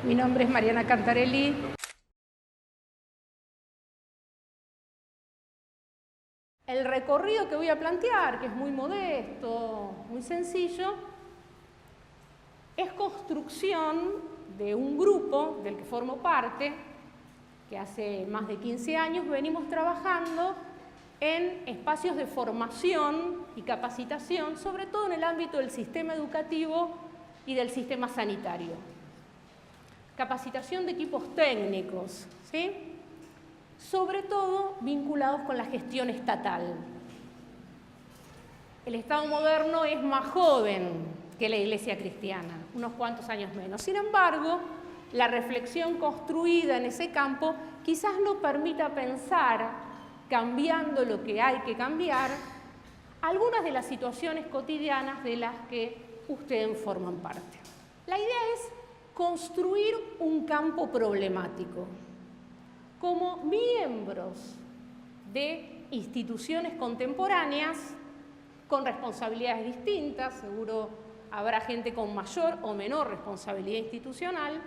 Mi nombre es Mariana Cantarelli. El recorrido que voy a plantear, que es muy modesto, muy sencillo, es construcción de un grupo del que formo parte, que hace más de 15 años venimos trabajando en espacios de formación y capacitación, sobre todo en el ámbito del sistema educativo y del sistema sanitario. Capacitación de equipos técnicos, ¿sí? Sobre todo vinculados con la gestión estatal. El Estado moderno es más joven que la Iglesia cristiana, unos cuantos años menos. Sin embargo, la reflexión construida en ese campo quizás no permita pensar, cambiando lo que hay que cambiar, algunas de las situaciones cotidianas de las que ustedes forman parte. La idea es construir un campo problemático. Como miembros de instituciones contemporáneas con responsabilidades distintas, seguro habrá gente con mayor o menor responsabilidad institucional,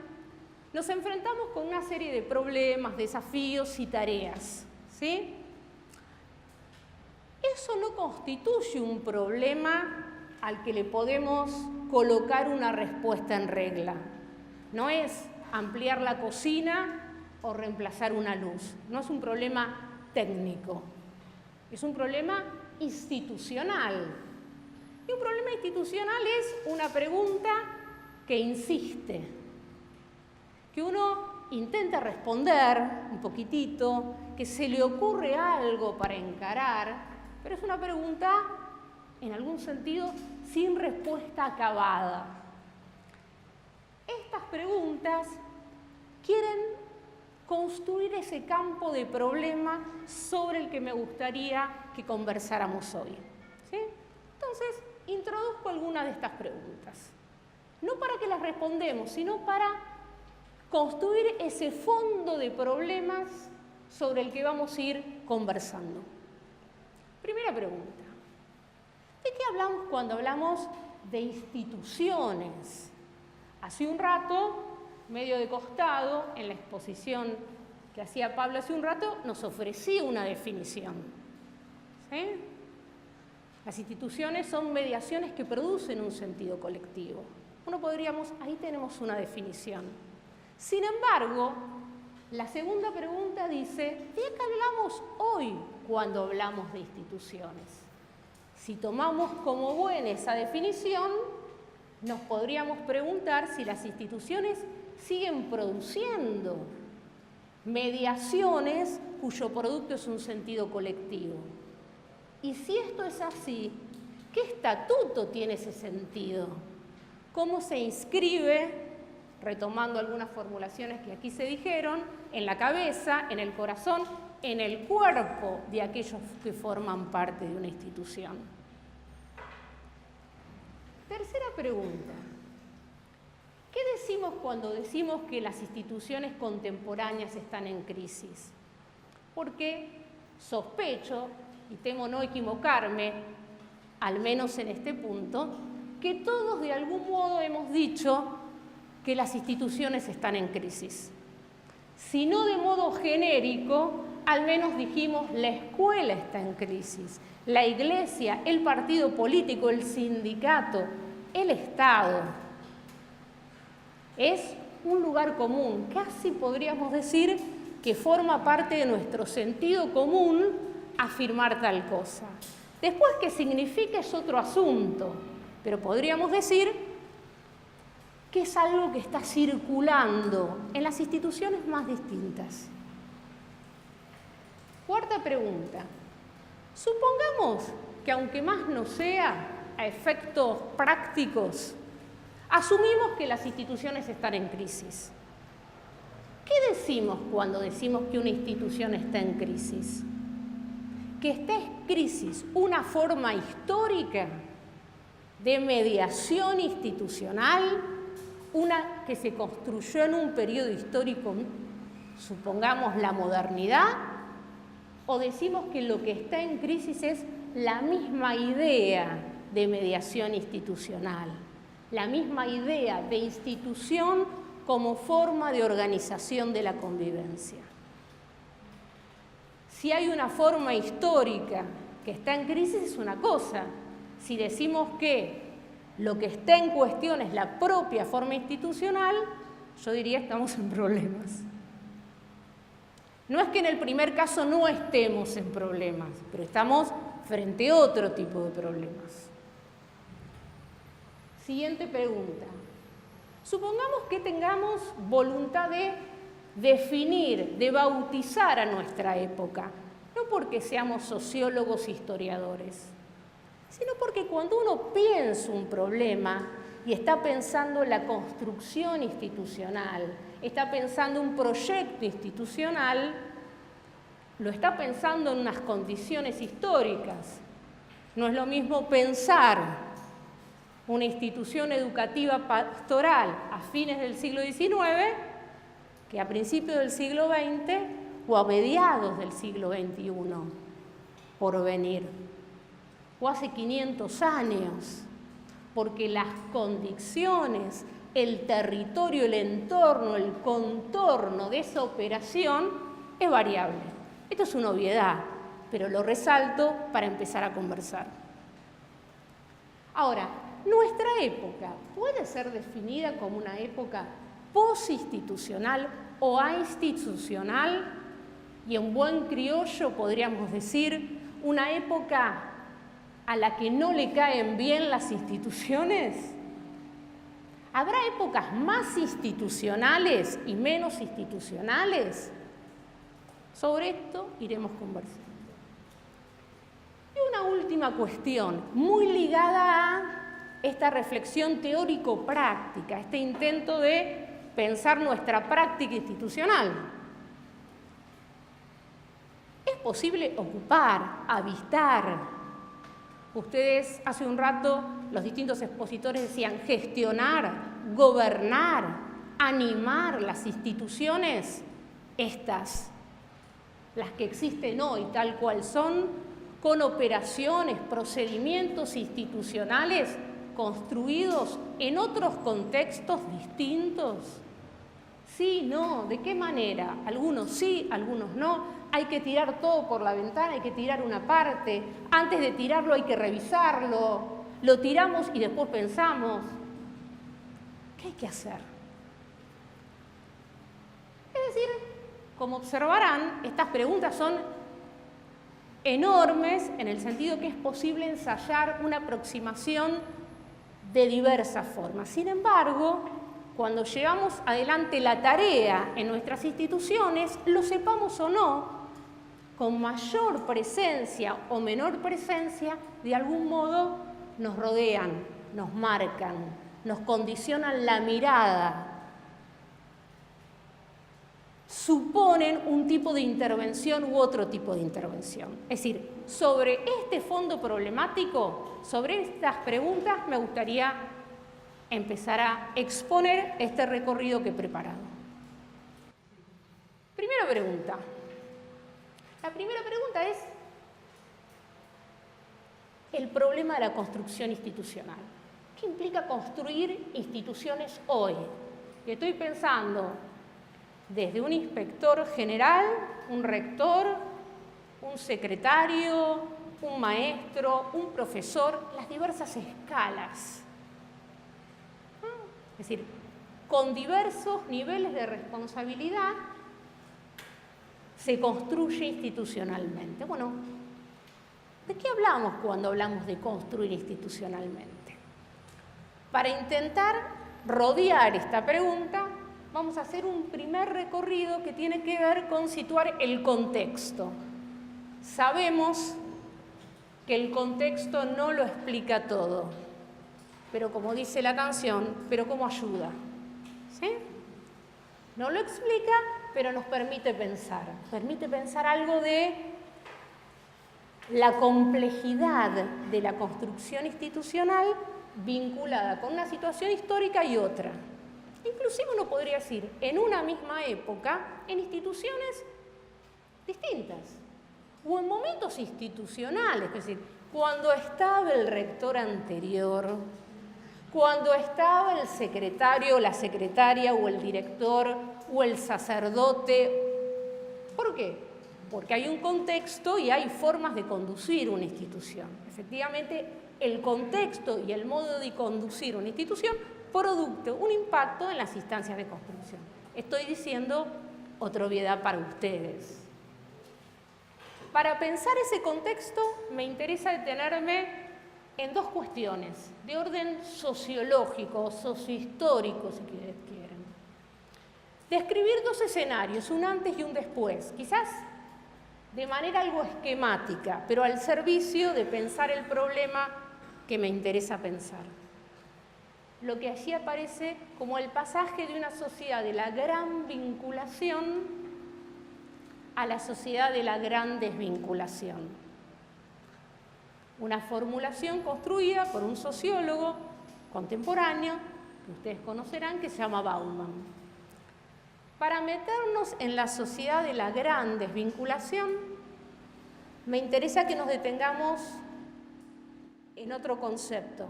nos enfrentamos con una serie de problemas, desafíos y tareas, ¿sí? Eso no constituye un problema al que le podemos colocar una respuesta en regla. No es ampliar la cocina o reemplazar una luz. No es un problema técnico, es un problema institucional. Y un problema institucional es una pregunta que insiste, que uno intenta responder un poquitito, que se le ocurre algo para encarar, pero es una pregunta, en algún sentido, sin respuesta acabada. Estas preguntas quieren construir ese campo de problema sobre el que me gustaría que conversáramos hoy, ¿sí? Entonces, introduzco algunas de estas preguntas. No para que las respondamos, sino para construir ese fondo de problemas sobre el que vamos a ir conversando. Primera pregunta. ¿De qué hablamos cuando hablamos de instituciones? Hace un rato, medio de costado, en la exposición que hacía Pablo hace un rato, nos ofrecía una definición, ¿sí? Las instituciones son mediaciones que producen un sentido colectivo. Ahí tenemos una definición. Sin embargo, la segunda pregunta dice, ¿de qué hablamos hoy cuando hablamos de instituciones? Si tomamos como buena esa definición, nos podríamos preguntar si las instituciones siguen produciendo mediaciones cuyo producto es un sentido colectivo. Y si esto es así, ¿qué estatuto tiene ese sentido? ¿Cómo se inscribe, retomando algunas formulaciones que aquí se dijeron, en la cabeza, en el corazón, en el cuerpo de aquellos que forman parte de una institución? Tercera pregunta. ¿Qué decimos cuando decimos que las instituciones contemporáneas están en crisis? Porque sospecho, y temo no equivocarme, al menos en este punto, que todos de algún modo hemos dicho que las instituciones están en crisis. Si no de modo genérico, al menos dijimos la escuela está en crisis, la iglesia, el partido político, el sindicato, el Estado. Es un lugar común, casi podríamos decir que forma parte de nuestro sentido común afirmar tal cosa. Después, ¿qué significa? Es otro asunto, pero podríamos decir que es algo que está circulando en las instituciones más distintas. Cuarta pregunta. Supongamos que, aunque más no sea, a efectos prácticos, asumimos que las instituciones están en crisis. ¿Qué decimos cuando decimos que una institución está en crisis? Que está en crisis una forma histórica de mediación institucional, una que se construyó en un periodo histórico, supongamos la modernidad, o decimos que lo que está en crisis es la misma idea de mediación institucional, la misma idea de institución como forma de organización de la convivencia. Si hay una forma histórica que está en crisis es una cosa. Si decimos que lo que está en cuestión es la propia forma institucional, yo diría que estamos en problemas. No es que en el primer caso no estemos en problemas, pero estamos frente a otro tipo de problemas. Siguiente pregunta. Supongamos que tengamos voluntad de definir, de bautizar a nuestra época, no porque seamos sociólogos e historiadores, sino porque cuando uno piensa un problema y está pensando en la construcción institucional, está pensando un proyecto institucional, lo está pensando en unas condiciones históricas. No es lo mismo pensar una institución educativa pastoral a fines del siglo XIX que a principios del siglo XX o a mediados del siglo XXI, por venir, o hace 500 años, porque las condiciones, el territorio, el entorno, el contorno de esa operación es variable. Esto es una obviedad, pero lo resalto para empezar a conversar. Ahora, nuestra época puede ser definida como una época postinstitucional o ainstitucional, y en buen criollo podríamos decir una época a la que no le caen bien las instituciones. ¿Habrá épocas más institucionales y menos institucionales? Sobre esto iremos conversando. Y una última cuestión, muy ligada a esta reflexión teórico-práctica, este intento de pensar nuestra práctica institucional. ¿Es posible ocupar, avistar? Ustedes hace un rato, los distintos expositores decían gestionar, gobernar, animar las instituciones, estas, las que existen hoy tal cual son, con operaciones, procedimientos institucionales construidos en otros contextos distintos. Sí, no, ¿de qué manera? Algunos sí, algunos no. Hay que tirar todo por la ventana, hay que tirar una parte. Antes de tirarlo hay que revisarlo. Lo tiramos y después pensamos. ¿Qué hay que hacer? Es decir, como observarán, estas preguntas son enormes en el sentido que es posible ensayar una aproximación de diversas formas. Sin embargo, cuando llevamos adelante la tarea en nuestras instituciones, lo sepamos o no, con mayor presencia o menor presencia, de algún modo nos rodean, nos marcan, nos condicionan la mirada, suponen un tipo de intervención u otro tipo de intervención. Es decir, sobre este fondo problemático, sobre estas preguntas, me gustaría empezar a exponer este recorrido que he preparado. Primera pregunta. La primera pregunta es el problema de la construcción institucional. ¿Qué implica construir instituciones hoy? Y estoy pensando desde un inspector general, un rector, un secretario, un maestro, un profesor, las diversas escalas. Es decir, con diversos niveles de responsabilidad se construye institucionalmente. Bueno, ¿de qué hablamos cuando hablamos de construir institucionalmente? Para intentar rodear esta pregunta, vamos a hacer un primer recorrido que tiene que ver con situar el contexto. Sabemos que el contexto no lo explica todo, pero como dice la canción, pero ¿cómo ayuda? ¿Sí? No lo explica, pero nos permite pensar algo de la complejidad de la construcción institucional vinculada con una situación histórica y otra. Inclusive uno podría decir, en una misma época, en instituciones distintas, o en momentos institucionales, es decir, cuando estaba el rector anterior, cuando estaba el secretario, la secretaria o el director o el sacerdote. ¿Por qué? Porque hay un contexto y hay formas de conducir una institución. Efectivamente, el contexto y el modo de conducir una institución producto un impacto en las instancias de construcción. Estoy diciendo otra obviedad para ustedes. Para pensar ese contexto me interesa detenerme en dos cuestiones de orden sociológico, sociohistórico, si quieren. Describir dos escenarios, un antes y un después, quizás de manera algo esquemática, pero al servicio de pensar el problema que me interesa pensar. Lo que allí aparece como el pasaje de una sociedad de la gran vinculación a la sociedad de la gran desvinculación. Una formulación construida por un sociólogo contemporáneo, que ustedes conocerán, que se llama Bauman. Para meternos en la sociedad de la gran desvinculación, me interesa que nos detengamos en otro concepto,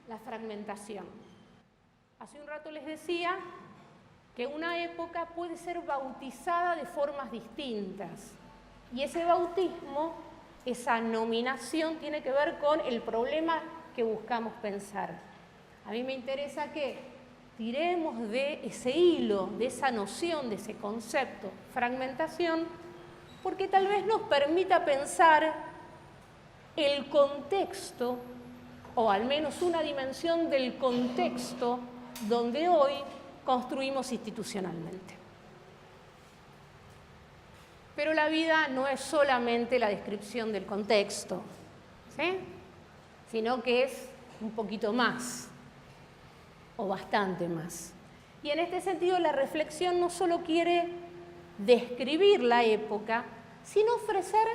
la fragmentación. Hace un rato les decía que una época puede ser bautizada de formas distintas, y ese bautismo, esa nominación, tiene que ver con el problema que buscamos pensar. A mí me interesa que tiremos de ese hilo, de esa noción, de ese concepto, fragmentación, porque tal vez nos permita pensar el contexto, o al menos una dimensión del contexto donde hoy construimos institucionalmente. Pero la vida no es solamente la descripción del contexto, ¿sí? Sino que es un poquito más, o bastante más. Y en este sentido la reflexión no solo quiere describir la época, sino ofrecer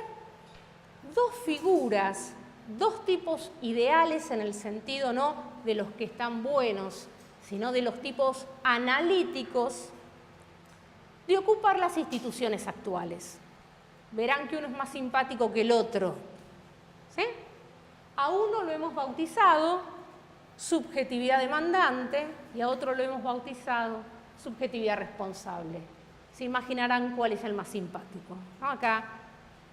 dos figuras, dos tipos ideales en el sentido no de los que están buenos, sino de los tipos analíticos de ocupar las instituciones actuales. Verán que uno es más simpático que el otro, ¿sí? A uno lo hemos bautizado subjetividad demandante y a otro lo hemos bautizado subjetividad responsable. Se imaginarán cuál es el más simpático, ¿no? Acá,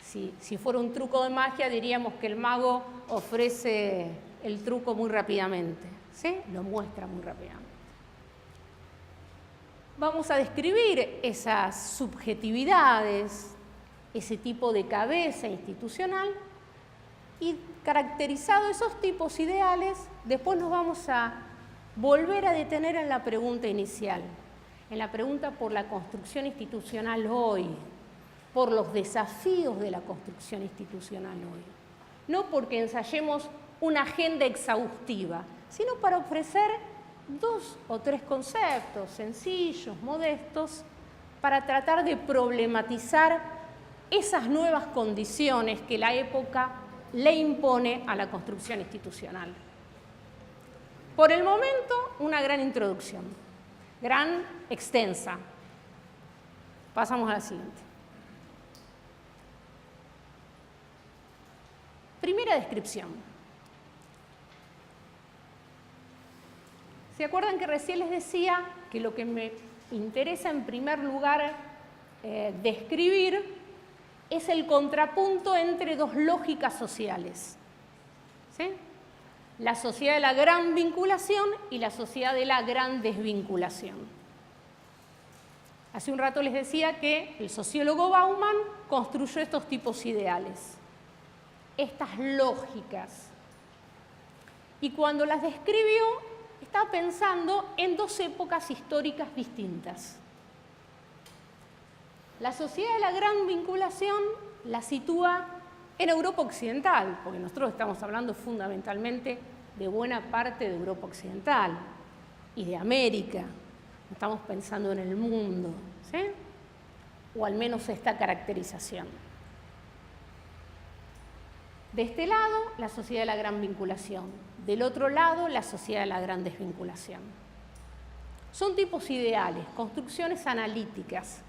si fuera un truco de magia, diríamos que el mago ofrece el truco muy rápidamente, ¿sí? Lo muestra muy rápidamente. Vamos a describir esas subjetividades, ese tipo de cabeza institucional, y caracterizado esos tipos ideales, después nos vamos a volver a detener en la pregunta inicial, en la pregunta por la construcción institucional hoy, por los desafíos de la construcción institucional hoy. No porque ensayemos una agenda exhaustiva, sino para ofrecer dos o tres conceptos sencillos, modestos, para tratar de problematizar esas nuevas condiciones que la época le impone a la construcción institucional. Por el momento, una gran introducción, gran, extensa. Pasamos a la siguiente. Primera descripción. ¿Se acuerdan que recién les decía que lo que me interesa en primer lugar describir es el contrapunto entre dos lógicas sociales? ¿Sí? La sociedad de la gran vinculación y la sociedad de la gran desvinculación. Hace un rato les decía que el sociólogo Bauman construyó estos tipos ideales, estas lógicas. Y cuando las describió, estaba pensando en dos épocas históricas distintas. La sociedad de la gran vinculación la sitúa en Europa Occidental, porque nosotros estamos hablando fundamentalmente de buena parte de Europa Occidental y de América. No estamos pensando en el mundo, ¿sí? O al menos esta caracterización. De este lado, la sociedad de la gran vinculación. Del otro lado, la sociedad de la gran desvinculación. Son tipos ideales, construcciones analíticas,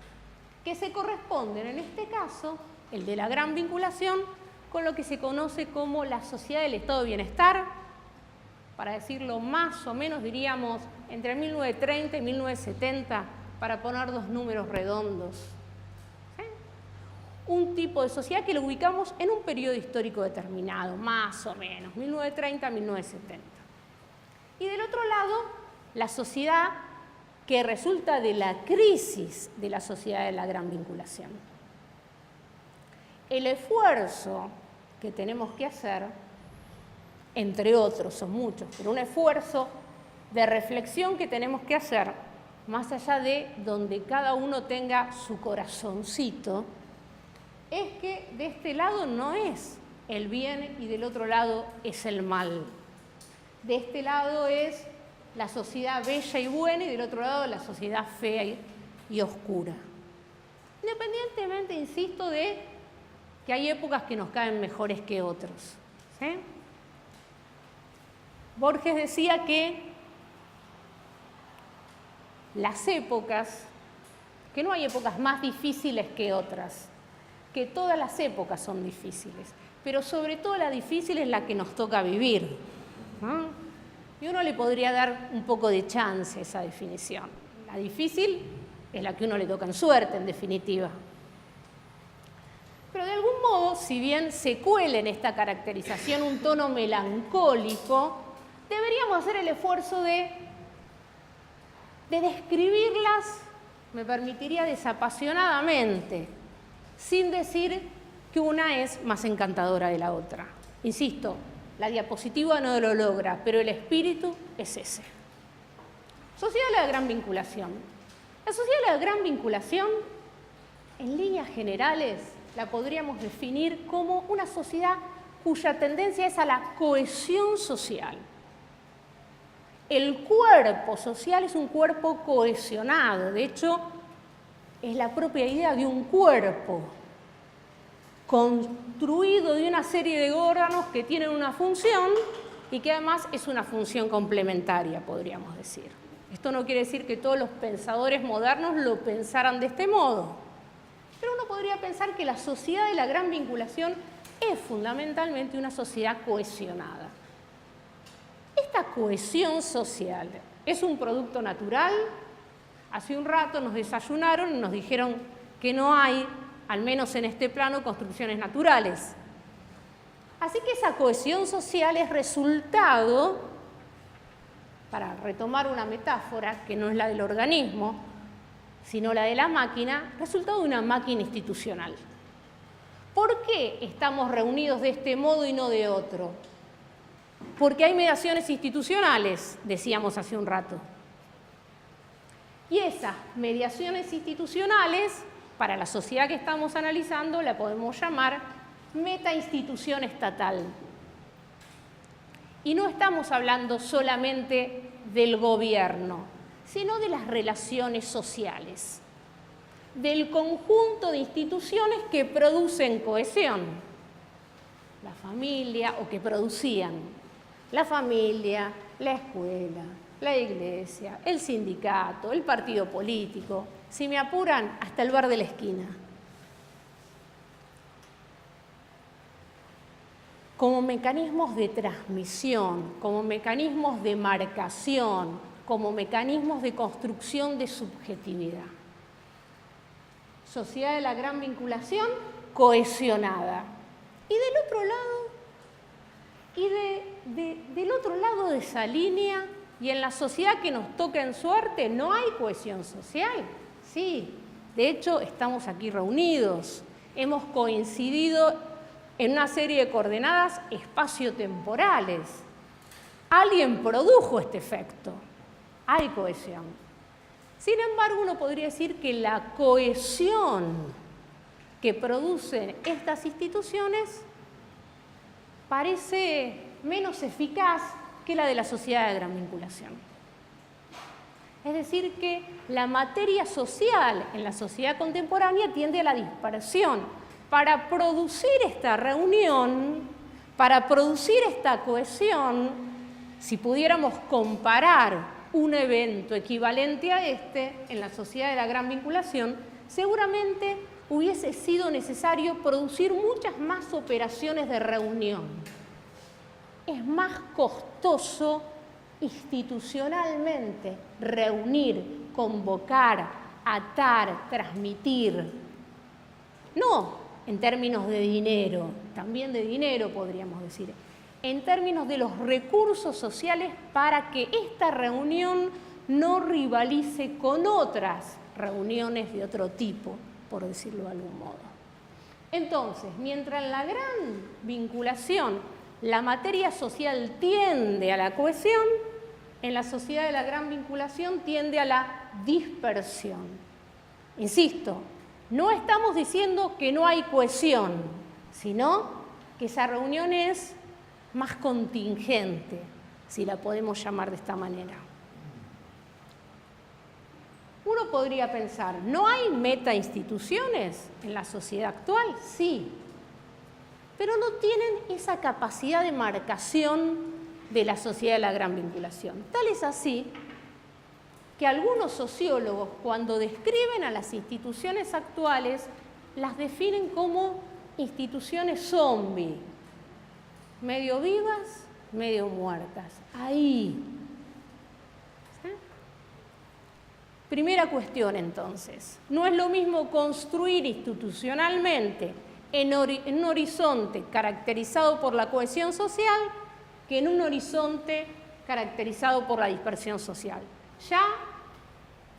que se corresponden, en este caso, el de la gran vinculación, con lo que se conoce como la sociedad del estado de bienestar para decirlo más o menos, diríamos entre 1930 y 1970, para poner dos números redondos. ¿Sí? Un tipo de sociedad que lo ubicamos en un periodo histórico determinado, más o menos, 1930 a 1970. Y del otro lado, la sociedad que resulta de la crisis de la sociedad de la gran vinculación. El esfuerzo que tenemos que hacer, entre otros, son muchos, pero un esfuerzo de reflexión que tenemos que hacer, más allá de donde cada uno tenga su corazoncito, es que de este lado no es el bien y del otro lado es el mal. De este lado es la sociedad bella y buena y del otro lado la sociedad fea y oscura. Independientemente, insisto, de que hay épocas que nos caen mejores que otros. ¿Sí? Borges decía que las épocas, que no hay épocas más difíciles que otras, que todas las épocas son difíciles, pero sobre todo la difícil es la que nos toca vivir, ¿no? Y uno le podría dar un poco de chance a esa definición. La difícil es la que uno le toca en suerte, en definitiva. Pero de algún modo, si bien se cuela en esta caracterización un tono melancólico, deberíamos hacer el esfuerzo de describirlas, me permitiría, desapasionadamente, sin decir que una es más encantadora de la otra. Insisto, la diapositiva no lo logra, pero el espíritu es ese. Sociedad de la gran vinculación. La sociedad de la gran vinculación, en líneas generales, la podríamos definir como una sociedad cuya tendencia es a la cohesión social. El cuerpo social es un cuerpo cohesionado, de hecho, es la propia idea de un cuerpo construido de una serie de órganos que tienen una función y que además es una función complementaria, podríamos decir. Esto no quiere decir que todos los pensadores modernos lo pensaran de este modo, pero uno podría pensar que la sociedad de la gran vinculación es fundamentalmente una sociedad cohesionada. Esta cohesión social es un producto natural. Hace un rato nos desayunaron y nos dijeron que no hay, al menos en este plano, construcciones naturales. Así que esa cohesión social es resultado, para retomar una metáfora que no es la del organismo, sino la de la máquina, resultado de una máquina institucional. ¿Por qué estamos reunidos de este modo y no de otro? Porque hay mediaciones institucionales, decíamos hace un rato. Y esas mediaciones institucionales, para la sociedad que estamos analizando, la podemos llamar metainstitución estatal. Y no estamos hablando solamente del gobierno, sino de las relaciones sociales, del conjunto de instituciones que producen cohesión. La familia, o que producían. La familia, la escuela, la iglesia, el sindicato, el partido político, si me apuran, hasta el bar de la esquina. Como mecanismos de transmisión, como mecanismos de marcación, como mecanismos de construcción de subjetividad. Sociedad de la gran vinculación cohesionada. Y del otro lado, del otro lado de esa línea, y en la sociedad que nos toca en suerte, no hay cohesión social. Sí, de hecho, estamos aquí reunidos. Hemos coincidido en una serie de coordenadas espaciotemporales. Alguien produjo este efecto. Hay cohesión. Sin embargo, uno podría decir que la cohesión que producen estas instituciones parece menos eficaz que la de la sociedad de gran vinculación. Es decir, que la materia social en la sociedad contemporánea tiende a la dispersión. Para producir esta reunión, para producir esta cohesión, si pudiéramos comparar un evento equivalente a este en la sociedad de la gran vinculación, seguramente hubiese sido necesario producir muchas más operaciones de reunión. es más costoso institucionalmente reunir, convocar, atar, transmitir. No en términos de dinero, también de dinero podríamos decir, en términos de los recursos sociales para que esta reunión no rivalice con otras reuniones de otro tipo, por decirlo de algún modo. Entonces, mientras en la gran vinculación la materia social tiende a la cohesión, en la sociedad de la gran vinculación tiende a la dispersión. Insisto, no estamos diciendo que no hay cohesión, sino que esa reunión es más contingente, si la podemos llamar de esta manera. Uno podría pensar, ¿no hay metainstituciones en la sociedad actual? Sí, pero no tienen esa capacidad de marcación de la sociedad de la gran vinculación. Tal es así que algunos sociólogos, cuando describen a las instituciones actuales, las definen como instituciones zombie, medio vivas, medio muertas. Ahí. ¿Sí? Primera cuestión, entonces. No es lo mismo construir institucionalmente en un horizonte caracterizado por la cohesión social que en un horizonte caracterizado por la dispersión social. Ya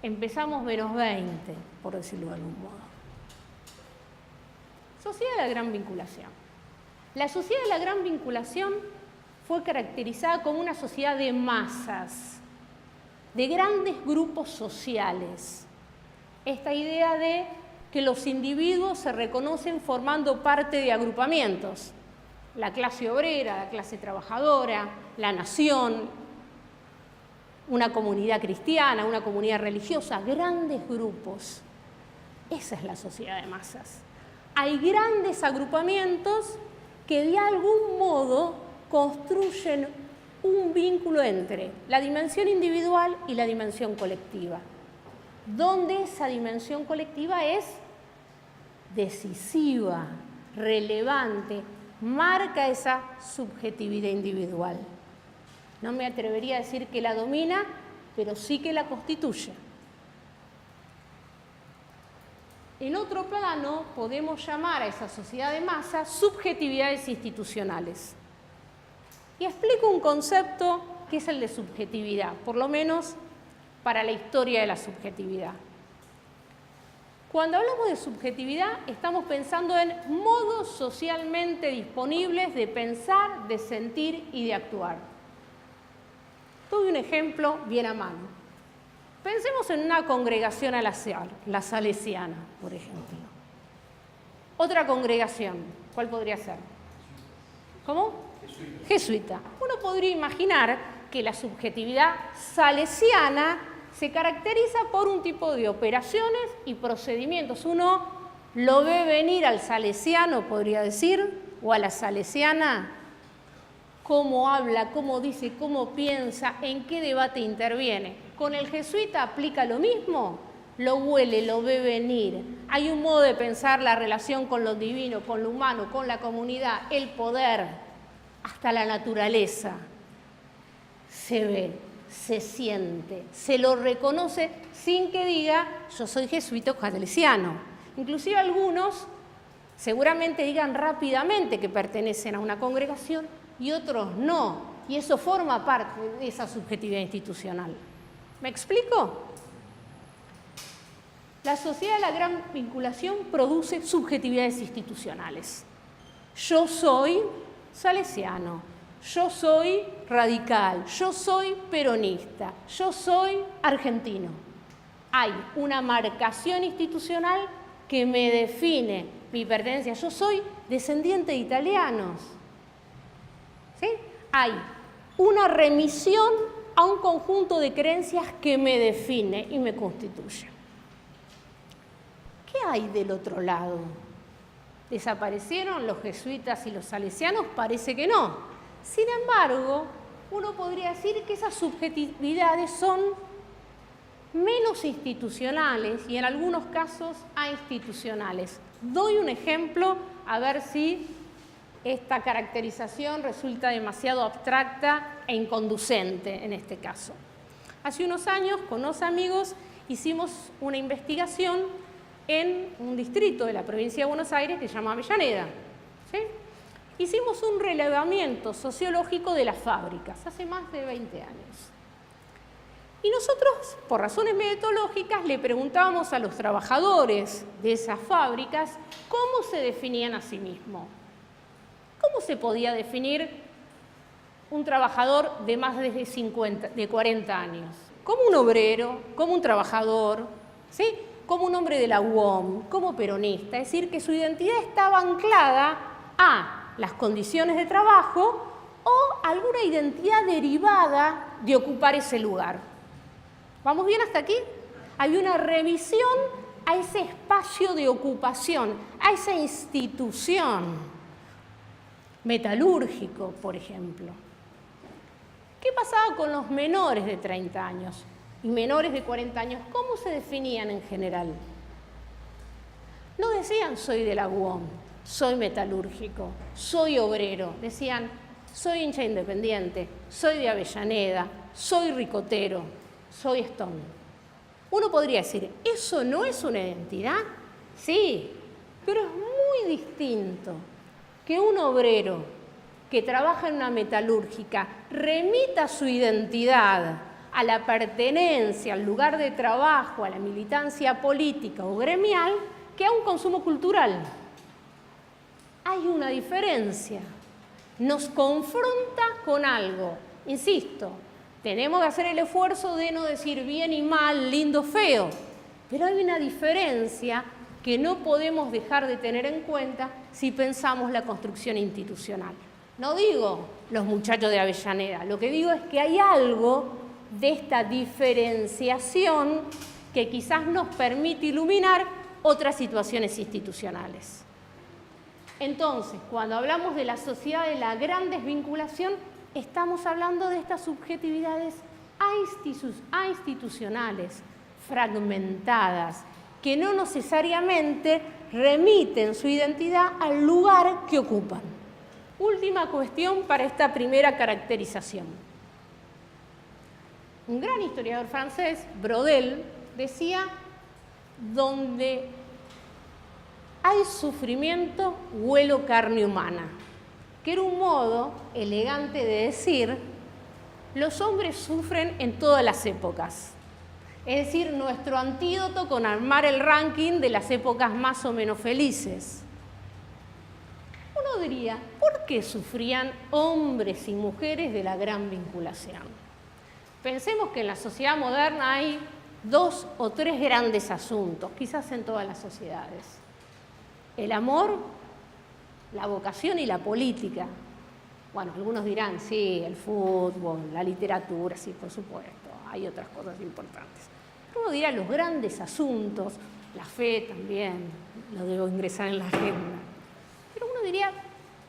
empezamos menos 20, por decirlo de algún modo. Sociedad de la gran vinculación. La sociedad de la gran vinculación fue caracterizada como una sociedad de masas, de grandes grupos sociales. Esta idea de que los individuos se reconocen formando parte de agrupamientos. La clase obrera, la clase trabajadora, la nación, una comunidad cristiana, una comunidad religiosa, grandes grupos. Esa es la sociedad de masas. Hay grandes agrupamientos que de algún modo construyen un vínculo entre la dimensión individual y la dimensión colectiva, donde esa dimensión colectiva es decisiva, relevante, marca esa subjetividad individual. No me atrevería a decir que la domina, pero sí que la constituye. En otro plano, podemos llamar a esa sociedad de masa subjetividades institucionales. Y explico un concepto que es el de subjetividad, por lo menos para la historia de la subjetividad. Cuando hablamos de subjetividad, estamos pensando en modos socialmente disponibles de pensar, de sentir y de actuar. Doy un ejemplo bien a mano. Pensemos en una congregación a la salesiana, por ejemplo. Otra congregación, ¿cuál podría ser? ¿Cómo? Jesuita. Uno podría imaginar que la subjetividad salesiana se caracteriza por un tipo de operaciones y procedimientos. Uno lo ve venir al salesiano, podría decir, o a la salesiana, cómo habla, cómo dice, cómo piensa, en qué debate interviene. Con el jesuita aplica lo mismo, lo huele, lo ve venir. Hay un modo de pensar la relación con lo divino, con lo humano, con la comunidad, el poder, hasta la naturaleza. Se ve, se siente, se lo reconoce sin que diga yo soy jesuita o salesiano. Inclusive algunos seguramente digan rápidamente que pertenecen a una congregación y otros no, y eso forma parte de esa subjetividad institucional. ¿Me explico? La sociedad de la gran vinculación produce subjetividades institucionales. Yo soy salesiano, yo soy radical, yo soy peronista, yo soy argentino. Hay una marcación institucional que me define mi pertenencia. Yo soy descendiente de italianos. ¿Sí? Hay una remisión a un conjunto de creencias que me define y me constituye. ¿Qué hay del otro lado? ¿Desaparecieron los jesuitas y los salesianos? Parece que no. Sin embargo, uno podría decir que esas subjetividades son menos institucionales y en algunos casos ainstitucionales. Doy un ejemplo a ver si esta caracterización resulta demasiado abstracta e inconducente en este caso. Hace unos años, con unos amigos, hicimos una investigación en un distrito de la provincia de Buenos Aires que se llama Avellaneda. ¿Sí? Hicimos un relevamiento sociológico de las fábricas hace más de 20 años. Y nosotros, por razones metodológicas, le preguntábamos a los trabajadores de esas fábricas cómo se definían a sí mismos. ¿Cómo se podía definir un trabajador de más de 40 años? Como un obrero, como un trabajador, ¿sí? Como un hombre de la UOM, como peronista. Es decir, que su identidad estaba anclada a las condiciones de trabajo o alguna identidad derivada de ocupar ese lugar. ¿Vamos bien hasta aquí? Hay una revisión a ese espacio de ocupación, a esa institución. Metalúrgico, por ejemplo. ¿Qué pasaba con los menores de 30 años y menores de 40 años? ¿Cómo se definían en general? No decían soy de la UOM, soy metalúrgico, soy obrero. Decían soy hincha independiente, soy de Avellaneda, soy ricotero, soy Stone. Uno podría decir, ¿eso no es una identidad? Sí, pero es muy distinto que un obrero que trabaja en una metalúrgica remita su identidad a la pertenencia, al lugar de trabajo, a la militancia política o gremial, que a un consumo cultural. Hay una diferencia. Nos confronta con algo. Insisto, tenemos que hacer el esfuerzo de no decir bien y mal, lindo, feo, pero hay una diferencia que no podemos dejar de tener en cuenta si pensamos la construcción institucional. No digo los muchachos de Avellaneda, lo que digo es que hay algo de esta diferenciación que quizás nos permite iluminar otras situaciones institucionales. Entonces, cuando hablamos de la sociedad de la gran desvinculación, estamos hablando de estas subjetividades institucionales, fragmentadas, que no necesariamente remiten su identidad al lugar que ocupan. Última cuestión para esta primera caracterización. Un gran historiador francés, Braudel, decía, donde hay sufrimiento, huelo carne humana, que era un modo elegante de decir, los hombres sufren en todas las épocas. Es decir, nuestro antídoto con armar el ranking de las épocas más o menos felices. Uno diría, ¿por qué sufrían hombres y mujeres de la gran vinculación? Pensemos que en la sociedad moderna hay 2 o 3 grandes asuntos, quizás en todas las sociedades. El amor, la vocación y la política. Bueno, algunos dirán, sí, el fútbol, la literatura, sí, por supuesto, hay otras cosas importantes. Uno dirá los grandes asuntos, la fe también, lo debo ingresar en la agenda. Pero uno diría,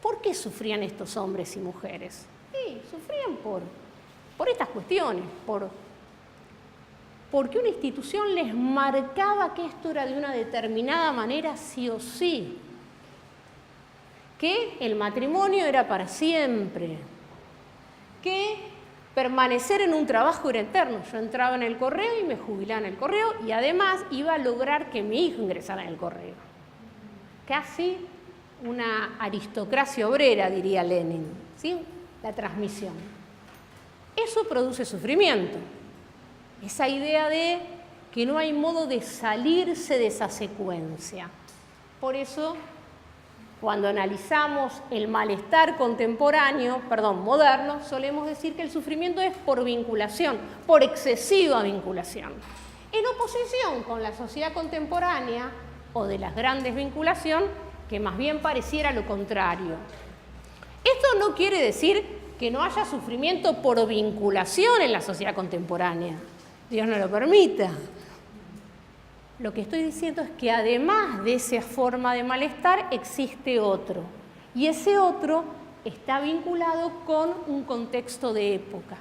¿por qué sufrían estos hombres y mujeres? Sí, sufrían por estas cuestiones, porque una institución les marcaba que esto era de una determinada manera sí o sí, que el matrimonio era para siempre, que permanecer en un trabajo era eterno. Yo entraba en el correo y me jubilaba en el correo y además iba a lograr que mi hijo ingresara en el correo. Casi una aristocracia obrera, diría Lenin, ¿sí? La transmisión. Eso produce sufrimiento. Esa idea de que no hay modo de salirse de esa secuencia. Por eso, cuando analizamos el malestar moderno, solemos decir que el sufrimiento es por vinculación, por excesiva vinculación. En oposición con la sociedad contemporánea o de las grandes vinculaciones, que más bien pareciera lo contrario. Esto no quiere decir que no haya sufrimiento por vinculación en la sociedad contemporánea. Dios no lo permita. Lo que estoy diciendo es que además de esa forma de malestar existe otro. Y ese otro está vinculado con un contexto de época.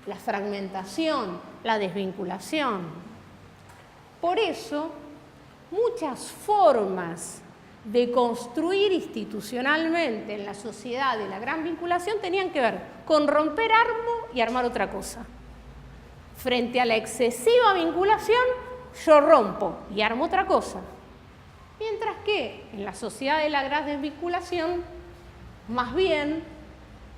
La fragmentación, la desvinculación. Por eso, muchas formas de construir institucionalmente en la sociedad de la gran vinculación tenían que ver con romper y armar otra cosa. Frente a la excesiva vinculación, yo rompo y armo otra cosa. Mientras que en la sociedad de la gran desvinculación, más bien,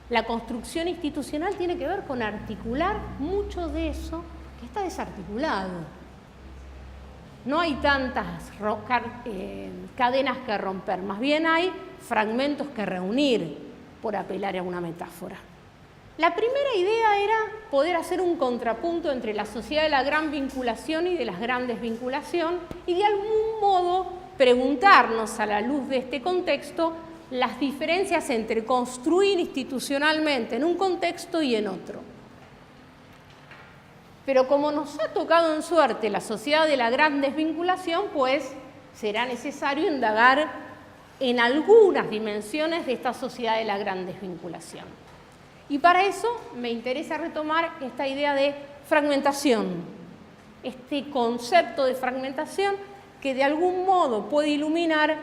la construcción institucional tiene que ver con articular mucho de eso que está desarticulado. No hay tantas cadenas que romper, más bien hay fragmentos que reunir, por apelar a una metáfora. La primera idea era poder hacer un contrapunto entre la sociedad de la gran vinculación y de la gran desvinculación y de algún modo preguntarnos a la luz de este contexto las diferencias entre construir institucionalmente en un contexto y en otro. Pero como nos ha tocado en suerte la sociedad de la gran desvinculación, pues será necesario indagar en algunas dimensiones de esta sociedad de la gran desvinculación. Y para eso me interesa retomar esta idea de fragmentación, este concepto de fragmentación que de algún modo puede iluminar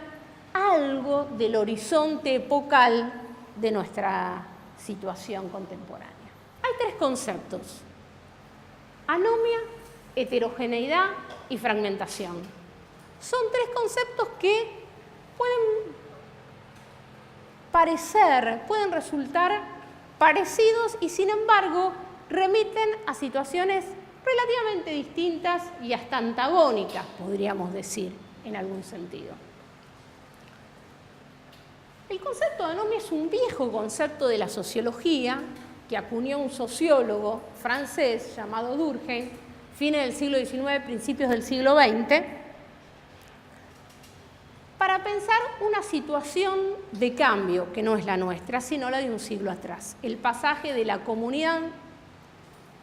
algo del horizonte epocal de nuestra situación contemporánea. Hay tres conceptos: anomia, heterogeneidad y fragmentación. Son tres conceptos que pueden resultar parecidos y sin embargo remiten a situaciones relativamente distintas y hasta antagónicas, podríamos decir, en algún sentido. El concepto de anomia es un viejo concepto de la sociología que acuñó un sociólogo francés llamado Durkheim, fines del siglo XIX, principios del siglo XX, para pensar una situación de cambio que no es la nuestra, sino la de un siglo atrás, el pasaje de la comunidad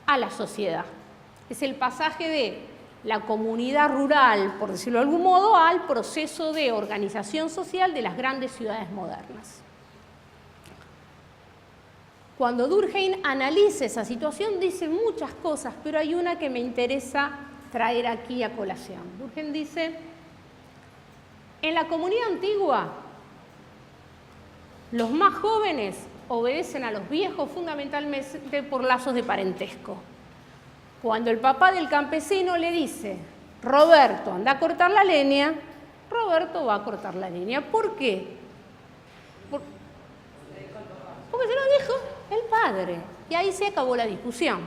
a la sociedad. Es el pasaje de la comunidad rural, por decirlo de algún modo, al proceso de organización social de las grandes ciudades modernas. Cuando Durkheim analiza esa situación, dice muchas cosas, pero hay una que me interesa traer aquí a colación. Durkheim dice: en la comunidad antigua, los más jóvenes obedecen a los viejos fundamentalmente por lazos de parentesco. Cuando el papá del campesino le dice: Roberto, anda a cortar la leña, Roberto va a cortar la leña. ¿Por qué? Porque se lo dijo el padre. Y ahí se acabó la discusión.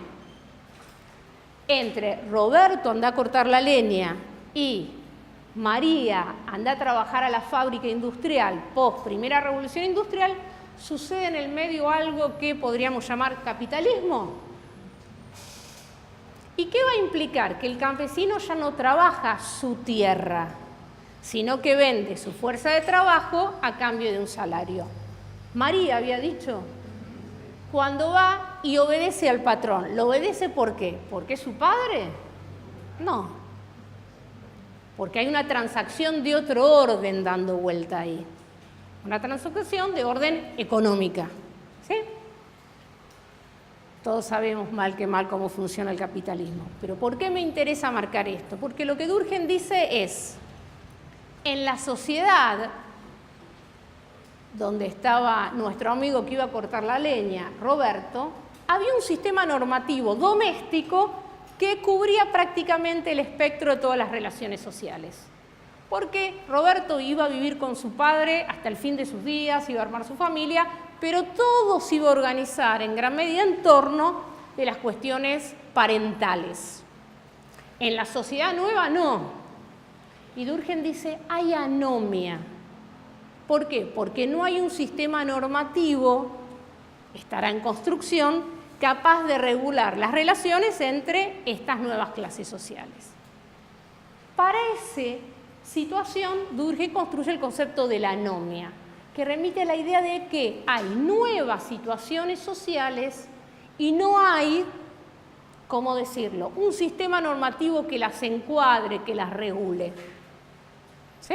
Entre Roberto, anda a cortar la leña, y María, anda a trabajar a la fábrica industrial post primera revolución industrial, sucede en el medio algo que podríamos llamar capitalismo. ¿Y qué va a implicar? Que el campesino ya no trabaja su tierra, sino que vende su fuerza de trabajo a cambio de un salario. María había dicho, cuando va y obedece al patrón, ¿lo obedece por qué? ¿Porque es su padre? No, porque hay una transacción de otro orden dando vuelta ahí, una transacción de orden económica, ¿sí? Todos sabemos mal que mal cómo funciona el capitalismo. Pero ¿por qué me interesa marcar esto? Porque lo que Durkheim dice es, en la sociedad donde estaba nuestro amigo que iba a cortar la leña, Roberto, había un sistema normativo doméstico que cubría prácticamente el espectro de todas las relaciones sociales. Porque Roberto iba a vivir con su padre hasta el fin de sus días, iba a armar su familia, pero todo se iba a organizar en gran medida en torno de las cuestiones parentales. En la sociedad nueva no. Y Durkheim dice, hay anomia. ¿Por qué? Porque no hay un sistema normativo, estará en construcción, capaz de regular las relaciones entre estas nuevas clases sociales. Para esa situación, Durkheim construye el concepto de la anomia, que remite a la idea de que hay nuevas situaciones sociales y no hay, ¿cómo decirlo?, un sistema normativo que las encuadre, que las regule. ¿Sí?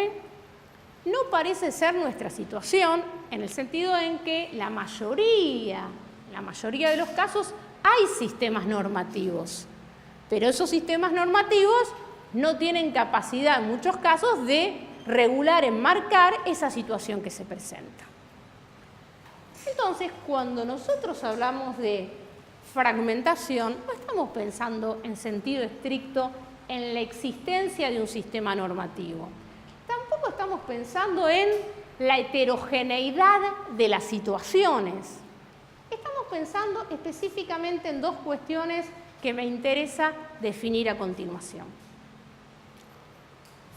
No parece ser nuestra situación en el sentido en que la mayoría de los casos hay sistemas normativos, pero esos sistemas normativos no tienen capacidad en muchos casos de regular, enmarcar esa situación que se presenta. Entonces, cuando nosotros hablamos de fragmentación, no estamos pensando en sentido estricto en la existencia de un sistema normativo. Tampoco estamos pensando en la heterogeneidad de las situaciones. Estamos pensando específicamente en dos cuestiones que me interesa definir a continuación: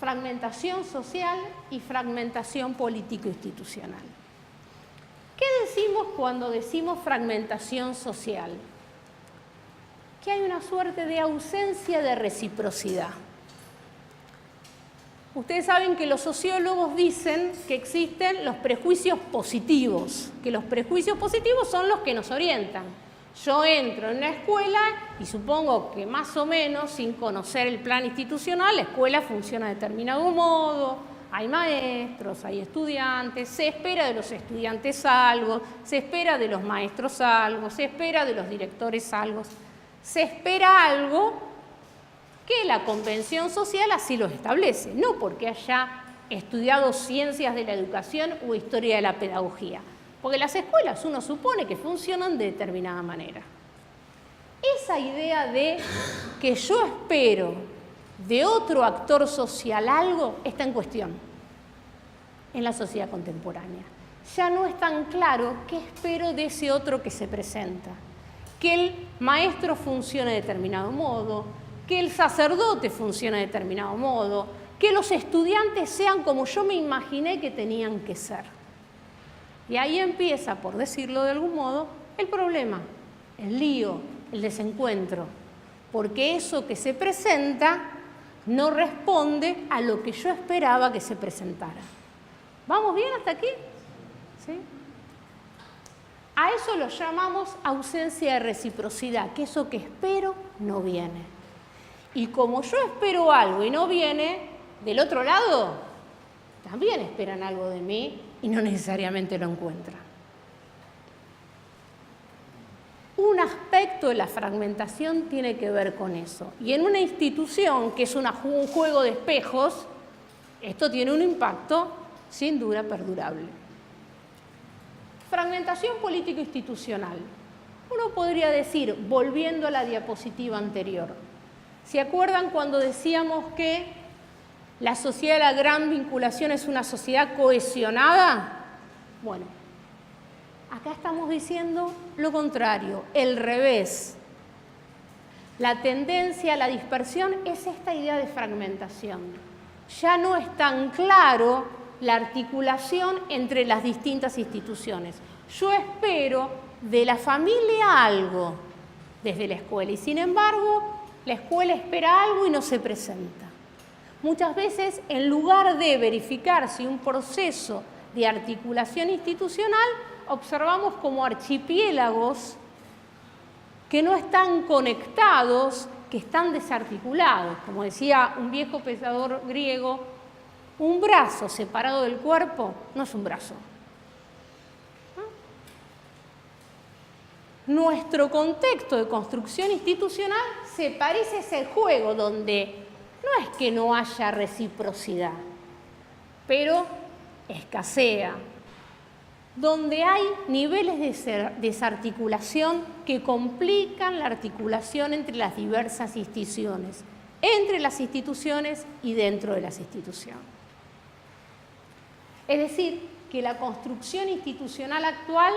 fragmentación social y fragmentación político-institucional. ¿Qué decimos cuando decimos fragmentación social? Que hay una suerte de ausencia de reciprocidad. Ustedes saben que los sociólogos dicen que existen los prejuicios positivos, que los prejuicios positivos son los que nos orientan. Yo entro en una escuela y supongo que más o menos, sin conocer el plan institucional, la escuela funciona de determinado modo, hay maestros, hay estudiantes, se espera de los estudiantes algo, se espera de los maestros algo, se espera de los directores algo, se espera algo que la convención social así lo establece, no porque haya estudiado ciencias de la educación o historia de la pedagogía, porque las escuelas uno supone que funcionan de determinada manera. Esa idea de que yo espero de otro actor social algo está en cuestión en la sociedad contemporánea. Ya no es tan claro qué espero de ese otro que se presenta, que el maestro funcione de determinado modo, que el sacerdote funcione de determinado modo, que los estudiantes sean como yo me imaginé que tenían que ser. Y ahí empieza, por decirlo de algún modo, el problema, el lío, el desencuentro, porque eso que se presenta no responde a lo que yo esperaba que se presentara. ¿Vamos bien hasta aquí? ¿Sí? A eso lo llamamos ausencia de reciprocidad, que eso que espero no viene. Y como yo espero algo y no viene, del otro lado también esperan algo de mí y no necesariamente lo encuentran. Un aspecto de la fragmentación tiene que ver con eso. Y en una institución que es un juego de espejos, esto tiene un impacto sin duda perdurable. Fragmentación político-institucional. Uno podría decir, volviendo a la diapositiva anterior, ¿se acuerdan cuando decíamos que la sociedad de la gran vinculación es una sociedad cohesionada? Bueno, acá estamos diciendo lo contrario, el revés. La tendencia a la dispersión es esta idea de fragmentación. Ya no es tan claro la articulación entre las distintas instituciones. Yo espero de la familia algo desde la escuela y sin embargo la escuela espera algo y no se presenta. Muchas veces, en lugar de verificar si un proceso de articulación institucional, observamos como archipiélagos que no están conectados, que están desarticulados. Como decía un viejo pensador griego, un brazo separado del cuerpo no es un brazo. Nuestro contexto de construcción institucional se parece a ese juego donde no es que no haya reciprocidad, pero escasea, donde hay niveles de desarticulación que complican la articulación entre las diversas instituciones, entre las instituciones y dentro de las instituciones. Es decir, que la construcción institucional actual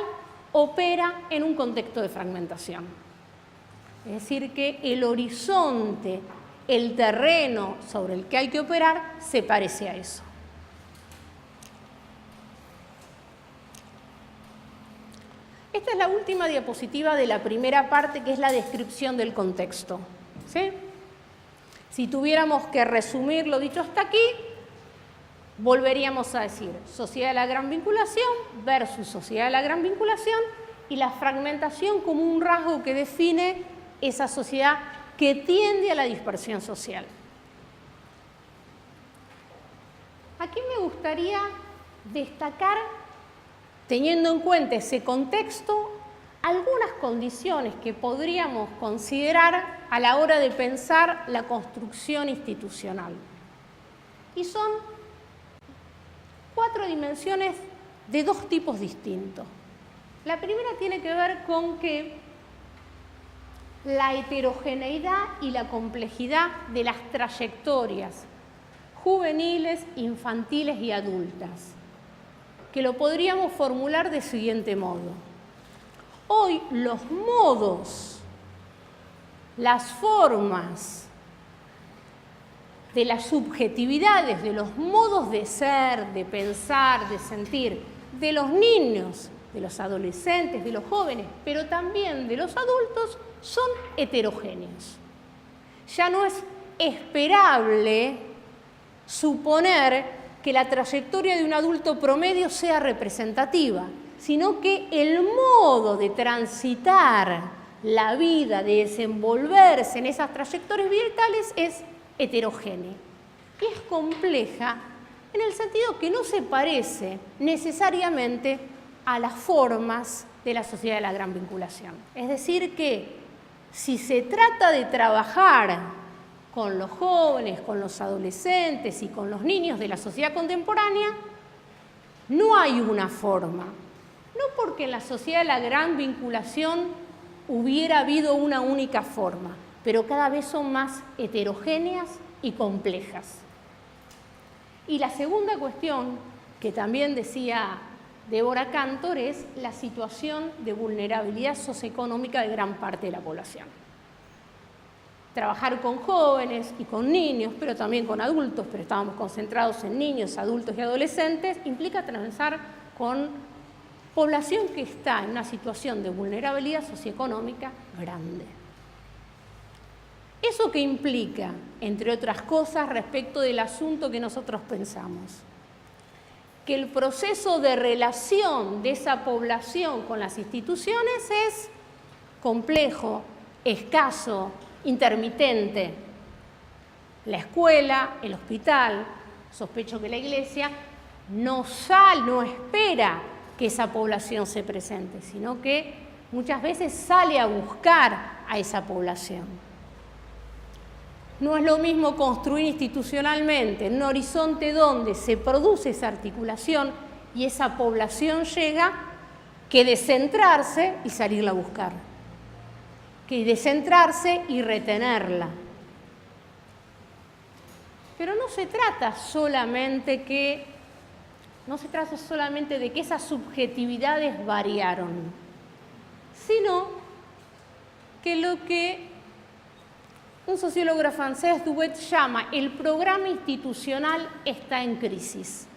opera en un contexto de fragmentación. Es decir, que el horizonte, el terreno sobre el que hay que operar, se parece a eso. Esta es la última diapositiva de la primera parte, que es la descripción del contexto. ¿Sí? Si tuviéramos que resumir lo dicho hasta aquí, volveríamos a decir sociedad de la gran vinculación versus sociedad de la gran vinculación y la fragmentación como un rasgo que define esa sociedad que tiende a la dispersión social. Aquí me gustaría destacar, teniendo en cuenta ese contexto, algunas condiciones que podríamos considerar a la hora de pensar la construcción institucional. Y son 4 dimensiones de 2 tipos distintos. La primera tiene que ver con que la heterogeneidad y la complejidad de las trayectorias juveniles, infantiles y adultas, que lo podríamos formular de siguiente modo. Hoy los modos, las formas de las subjetividades, de los modos de ser, de pensar, de sentir, de los niños, de los adolescentes, de los jóvenes, pero también de los adultos, son heterogéneos. Ya no es esperable suponer que la trayectoria de un adulto promedio sea representativa, sino que el modo de transitar la vida, de desenvolverse en esas trayectorias vitales es heterogénea y es compleja en el sentido que no se parece necesariamente a las formas de la sociedad de la gran vinculación. Es decir, que si se trata de trabajar con los jóvenes, con los adolescentes y con los niños de la sociedad contemporánea, no hay una forma. No porque en la sociedad de la gran vinculación hubiera habido una única forma, pero cada vez son más heterogéneas y complejas. Y la segunda cuestión, que también decía Débora Cantor, es la situación de vulnerabilidad socioeconómica de gran parte de la población. Trabajar con jóvenes y con niños, pero también con adultos, pero estábamos concentrados en niños, adultos y adolescentes, implica transar con población que está en una situación de vulnerabilidad socioeconómica grande. ¿Eso qué implica, entre otras cosas, respecto del asunto que nosotros pensamos? Que el proceso de relación de esa población con las instituciones es complejo, escaso, intermitente. La escuela, el hospital, sospecho que la iglesia, no espera que esa población se presente, sino que muchas veces sale a buscar a esa población. No es lo mismo construir institucionalmente en un horizonte donde se produce esa articulación y esa población llega, que descentrarse y salirla a buscar, que descentrarse y retenerla. Pero no se trata solamente de que esas subjetividades variaron, sino que lo que un sociólogo francés, Duet, llama el programa institucional está en crisis.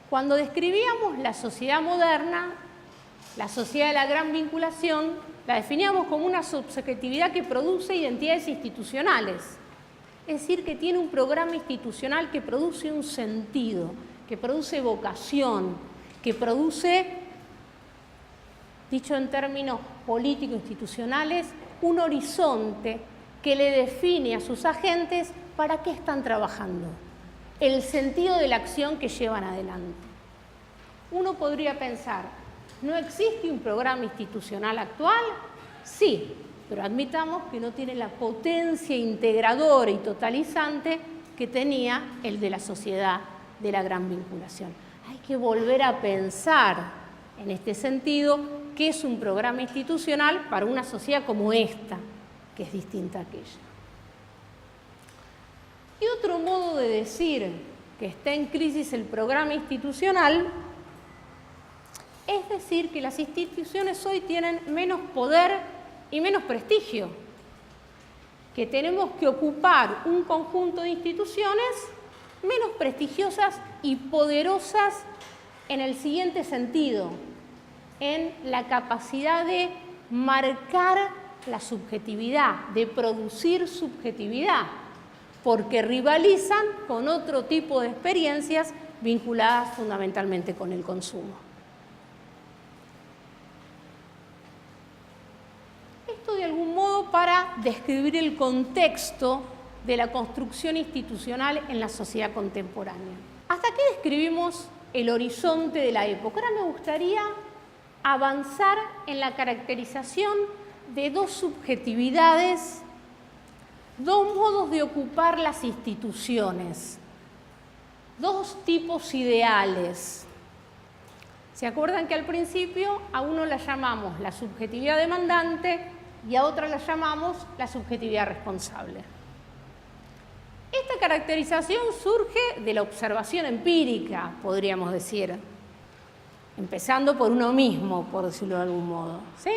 Cuando describíamos la sociedad moderna, la sociedad de la gran vinculación, la definíamos como una subjetividad que produce identidades institucionales. Es decir, que tiene un programa institucional que produce un sentido, que produce vocación, que produce, dicho en términos político-institucionales, un horizonte que le define a sus agentes para qué están trabajando, el sentido de la acción que llevan adelante. Uno podría pensar, ¿no existe un programa institucional actual? Sí, pero admitamos que no tiene la potencia integradora y totalizante que tenía el de la sociedad de la gran vinculación. Hay que volver a pensar en este sentido qué es un programa institucional para una sociedad como esta, que es distinta a aquella. Y otro modo de decir que está en crisis el programa institucional es decir que las instituciones hoy tienen menos poder y menos prestigio, que tenemos que ocupar un conjunto de instituciones menos prestigiosas y poderosas en el siguiente sentido, en la capacidad de marcar la subjetividad, de producir subjetividad, porque rivalizan con otro tipo de experiencias vinculadas fundamentalmente con el consumo. Esto de algún modo para describir el contexto de la construcción institucional en la sociedad contemporánea. Hasta aquí describimos el horizonte de la época. Ahora me gustaría avanzar en la caracterización de dos subjetividades, dos modos de ocupar las instituciones. dos tipos ideales. ¿Se acuerdan que al principio a uno la llamamos la subjetividad demandante y a otra la llamamos la subjetividad responsable? Esta caracterización surge de la observación empírica, podríamos decir, empezando por uno mismo, por decirlo de algún modo, ¿sí?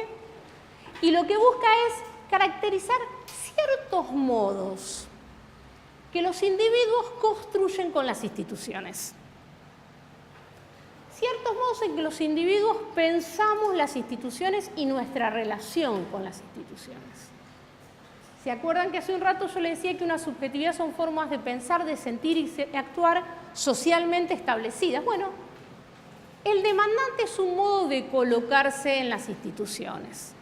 Y lo que busca es caracterizar ciertos modos que los individuos construyen con las instituciones. Ciertos modos en que los individuos pensamos las instituciones y nuestra relación con las instituciones. ¿Se acuerdan que hace un rato yo les decía que una subjetividad son formas de pensar, de sentir y actuar socialmente establecidas? Bueno, el demandante es un modo de colocarse en las instituciones.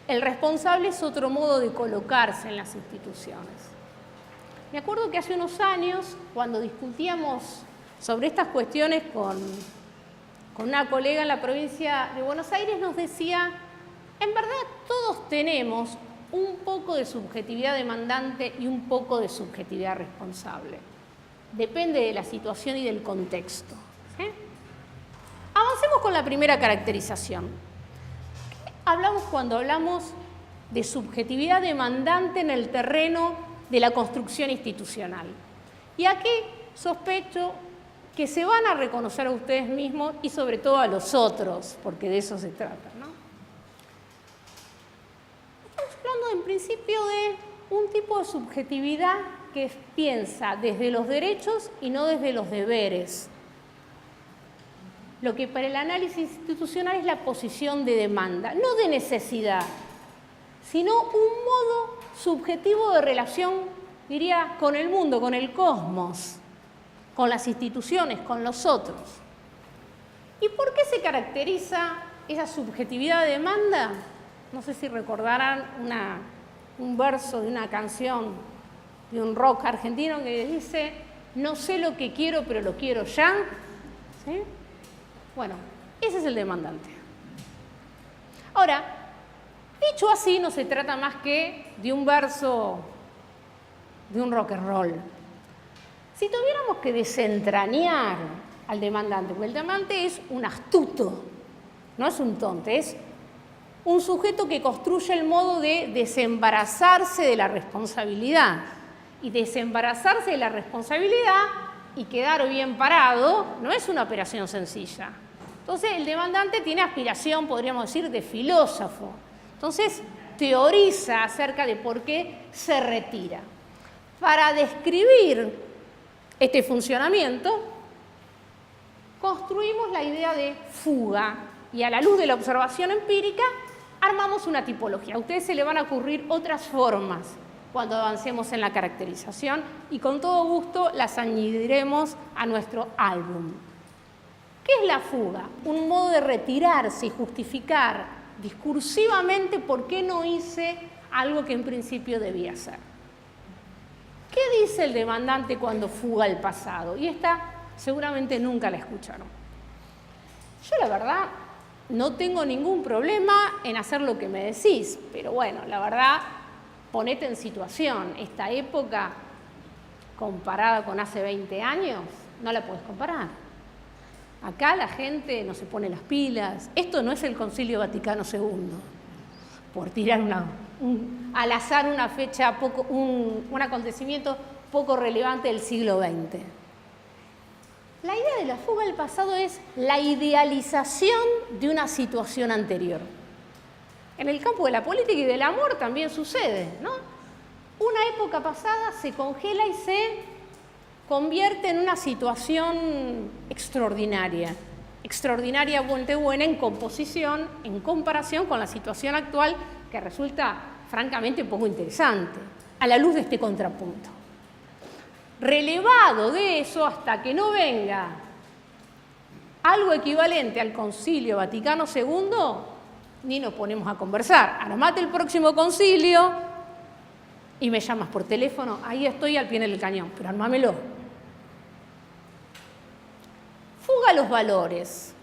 El responsable es otro modo de colocarse en las instituciones. Me acuerdo que hace unos años, cuando discutíamos sobre estas cuestiones con una colega en la provincia de Buenos Aires, nos decía, en verdad todos tenemos un poco de subjetividad demandante y un poco de subjetividad responsable. Depende de la situación y del contexto. ¿Sí? Avancemos con la primera caracterización. ¿Qué hablamos cuando hablamos de subjetividad demandante en el terreno de la construcción institucional? Y aquí sospecho que se van a reconocer a ustedes mismos y sobre todo a los otros, porque de eso se trata, ¿no? Estamos hablando en principio de un tipo de subjetividad que piensa desde los derechos y no desde los deberes. Lo que para el análisis institucional es la posición de demanda, no de necesidad, sino un modo subjetivo de relación, diría, con el mundo, con el cosmos, con las instituciones, con los otros. ¿Y por qué se caracteriza esa subjetividad de demanda? No sé si recordarán un verso de una canción de un rock argentino que dice, no sé lo que quiero, pero lo quiero ya. ¿Sí? Bueno, ese es el demandante. Ahora, dicho así, no se trata más que de un verso de un rock and roll. Si tuviéramos que desentrañar al demandante, porque el demandante es un astuto, no es un tonto, es un sujeto que construye el modo de desembarazarse de la responsabilidad. Y desembarazarse de la responsabilidad y quedar bien parado no es una operación sencilla. Entonces, el demandante tiene aspiración, podríamos decir, de filósofo. Entonces, teoriza acerca de por qué se retira. Para describir este funcionamiento, construimos la idea de fuga y a la luz de la observación empírica armamos una tipología. A ustedes se le van a ocurrir otras formas cuando avancemos en la caracterización y con todo gusto las añadiremos a nuestro álbum. ¿Qué es la fuga? Un modo de retirarse y justificar discursivamente por qué no hice algo que en principio debía hacer. ¿Qué dice el demandante cuando fuga al pasado? Y esta seguramente nunca la escucharon. Yo la verdad no tengo ningún problema en hacer lo que me decís, pero bueno, la verdad, ponete en situación. Esta época comparada con hace 20 años, no la podés comparar. Acá la gente no se pone las pilas. Esto no es el Concilio Vaticano II, por tirar al azar una fecha, un acontecimiento poco relevante del siglo XX. La idea de la fuga al pasado es la idealización de una situación anterior. En el campo de la política y del amor también sucede, ¿no? Una época pasada se congela y se convierte en una situación extraordinaria. Extraordinariamente buena en composición, en comparación con la situación actual, que resulta francamente poco interesante, a la luz de este contrapunto. Relevado de eso, hasta que no venga algo equivalente al Concilio Vaticano II, ni nos ponemos a conversar. Armate el próximo concilio y me llamas por teléfono, ahí estoy al pie del cañón, pero armámelo. Fuga a los valores.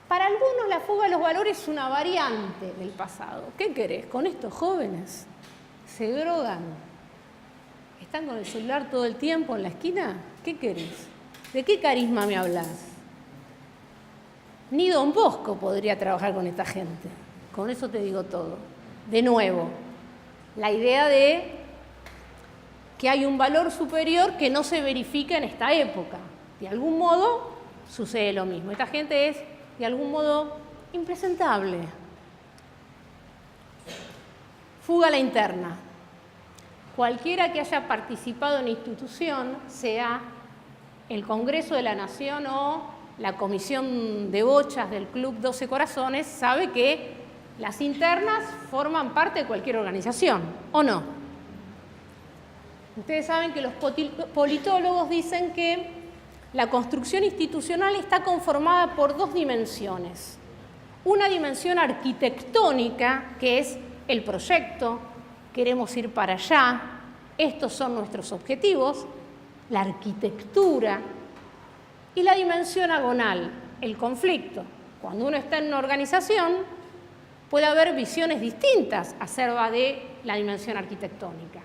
Para algunos la fuga a los valores es una variante del pasado. ¿Qué querés? Con estos jóvenes se drogan, ¿Están con el celular todo el tiempo en la esquina? ¿Qué querés? ¿De qué carisma me hablas? Ni Don Bosco podría trabajar con esta gente. Con eso te digo todo. De nuevo, la idea de que hay un valor superior que no se verifica en esta época. De algún modo sucede lo mismo. Esta gente es, de algún modo, impresentable. Fuga a la interna. Cualquiera que haya participado en institución, sea el Congreso de la Nación o la Comisión de Bochas del Club 12 Corazones, sabe que las internas forman parte de cualquier organización, ¿o no? Ustedes saben que los politólogos dicen que la construcción institucional está conformada por dos dimensiones. Una dimensión arquitectónica, que es el proyecto, queremos ir para allá, estos son nuestros objetivos, la arquitectura, y la dimensión agonal, el conflicto. Cuando uno está en una organización, puede haber visiones distintas acerca de la dimensión arquitectónica.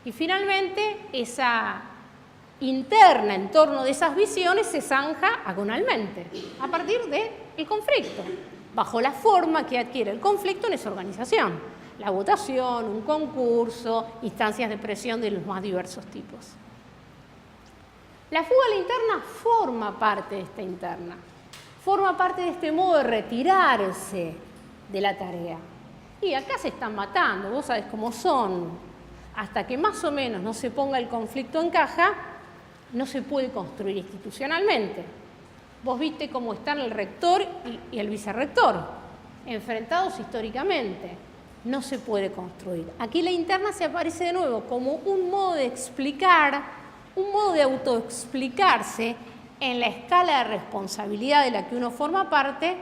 Y finalmente, esa interna en torno de esas visiones se zanja agonalmente, a partir del conflicto, bajo la forma que adquiere el conflicto en esa organización. La votación, un concurso, instancias de presión de los más diversos tipos. La fuga a la interna forma parte de esta interna, forma parte de este modo de retirarse de la tarea. Y acá se están matando, vos sabés cómo son. Hasta que más o menos no se ponga el conflicto en caja, no se puede construir institucionalmente. Vos viste cómo están el rector y el vicerrector, enfrentados históricamente. No se puede construir. Aquí la interna se aparece de nuevo como un modo de explicar, un modo de autoexplicarse en la escala de responsabilidad de la que uno forma parte,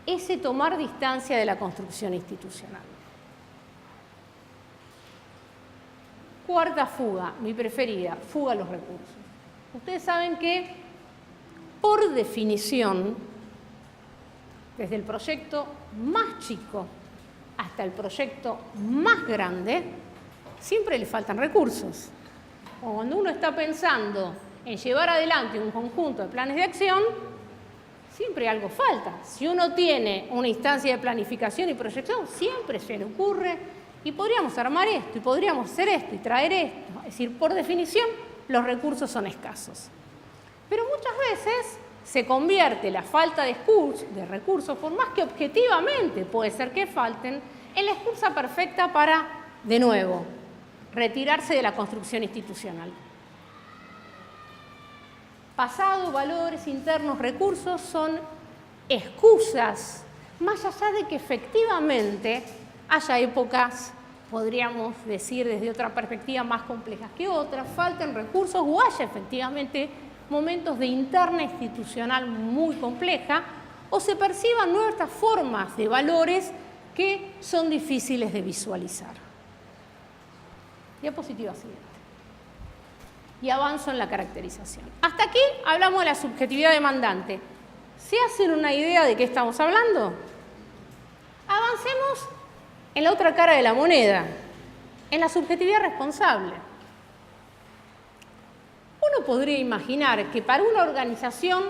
ese tomar distancia de la construcción institucional. Cuarta fuga, mi preferida, fuga a los recursos. Ustedes saben que, por definición, desde el proyecto más chico hasta el proyecto más grande, siempre le faltan recursos. O cuando uno está pensando en llevar adelante un conjunto de planes de acción, siempre algo falta. Si uno tiene una instancia de planificación y proyección, siempre se le ocurre, y podríamos armar esto, y podríamos hacer esto, y traer esto. Es decir, por definición, los recursos son escasos. Pero muchas veces se convierte la falta de recursos, por más que objetivamente puede ser que falten, en la excusa perfecta para, de nuevo, retirarse de la construcción institucional. Pasado, valores internos, recursos son excusas, más allá de que efectivamente haya épocas, podríamos decir desde otra perspectiva, más complejas que otras, falten recursos o haya efectivamente momentos de interna institucional muy compleja, o se perciban nuevas formas de valores que son difíciles de visualizar. Diapositiva siguiente. Y avanzo en la caracterización. Hasta aquí hablamos de la subjetividad demandante. ¿Se hacen una idea de qué estamos hablando? Avancemos en la otra cara de la moneda, en la subjetividad responsable. Uno podría imaginar que para una organización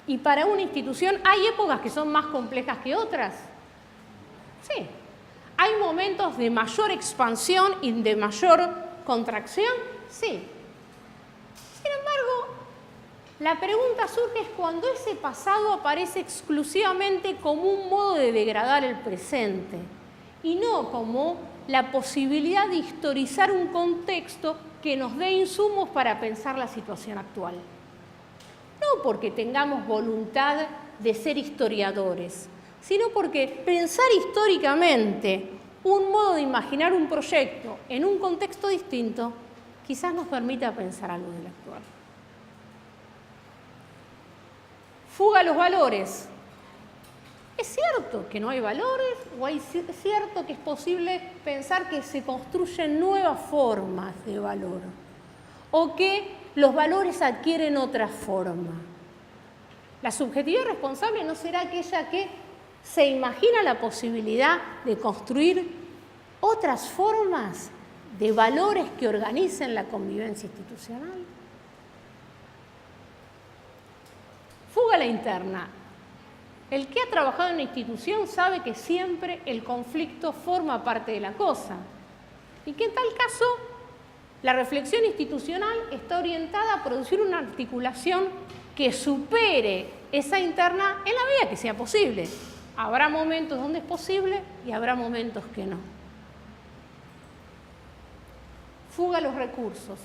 y para una institución hay épocas que son más complejas que otras. Sí. ¿Hay momentos de mayor expansión y de mayor contracción? Sí. Sin embargo, la pregunta surge es cuando ese pasado aparece exclusivamente como un modo de degradar el presente y no como la posibilidad de historizar un contexto que nos dé insumos para pensar la situación actual. No porque tengamos voluntad de ser historiadores, sino porque pensar históricamente un modo de imaginar un proyecto en un contexto distinto quizás nos permita pensar algo del actual. Fuga a los valores. ¿Es cierto que no hay valores o es cierto que es posible pensar que se construyen nuevas formas de valor o que los valores adquieren otra forma? La subjetividad responsable no será aquella que se imagina la posibilidad de construir otras formas de valores que organicen la convivencia institucional. Fuga a la interna. El que ha trabajado en una institución sabe que siempre el conflicto forma parte de la cosa y que en tal caso la reflexión institucional está orientada a producir una articulación que supere esa interna en la medida que sea posible. Habrá momentos donde es posible y habrá momentos que no. Fuga a los recursos.